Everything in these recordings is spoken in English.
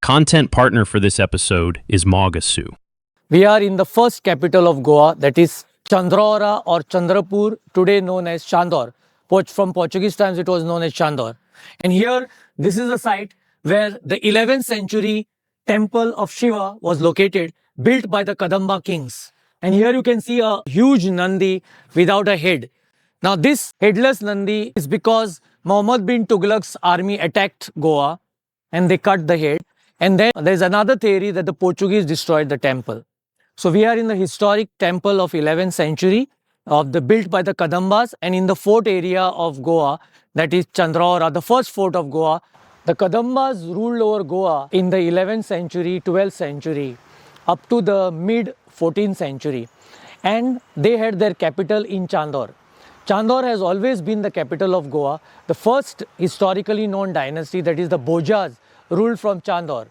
Content partner for this episode is Magasu. We are in the first capital of Goa, that is Chandraura or Chandrapur, today known as Chandor. From Portuguese times, it was known as Chandor. And here, this is the site where the 11th century temple of Shiva was located, built by the Kadamba kings. And here you can see a huge Nandi without a head. Now, this headless Nandi is because Muhammad bin Tughlaq's army attacked Goa and they cut the head. And then there's another theory that the Portuguese destroyed the temple. So we are in the historic temple of 11th century built by the Kadambas, and in the fort area of Goa, that is Chandraura, the first fort of Goa. The Kadambas ruled over Goa in the 11th century, 12th century, up to the mid 14th century. And they had their capital in Chandor. Chandor has always been the capital of Goa. The first historically known dynasty, that is the Bhojas, ruled from Chandor.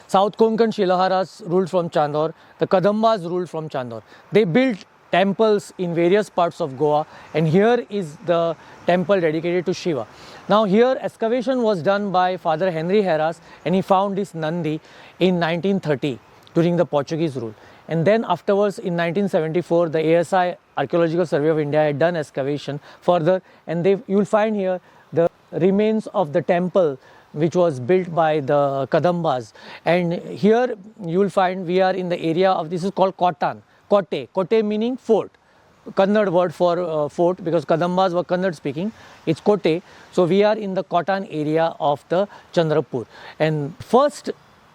South Konkan Shilaharas ruled from Chandor. The Kadambas ruled from Chandor. They built temples in various parts of Goa, and here is the temple dedicated to Shiva. Now here excavation was done by Father Henry Heras, and he found this Nandi in 1930 during the Portuguese rule. And then afterwards in 1974 the ASI Archaeological Survey of India had done excavation further, and you will find here the remains of the temple which was built by the Kadambas. And here you will find we are in the area of, this is called Kotan. Kote meaning fort. Kannada word for fort, because Kadambas were Kannada speaking. It's Kote. So we are in the Kotan area of the Chandrapur. And first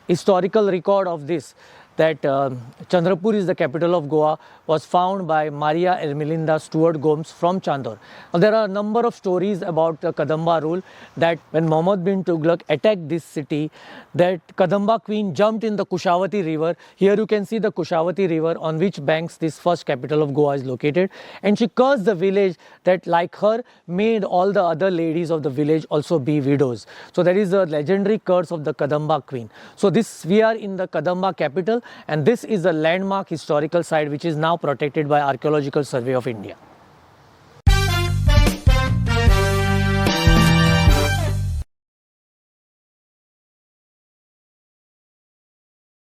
historical record of this, that Chandrapur is the capital of Goa, was found by Maria Ermelinda Stuart Gomes from Chandor. Now, there are a number of stories about the Kadamba rule, that when Muhammad bin Tughlaq attacked this city, that Kadamba queen jumped in the Kushavati river. Here you can see the Kushavati river, on which banks this first capital of Goa is located. And she cursed the village that, like her, made all the other ladies of the village also be widows. So there is a legendary curse of the Kadamba queen. So we are in the Kadamba capital, and this is a landmark historical site which is now protected by Archaeological Survey of India.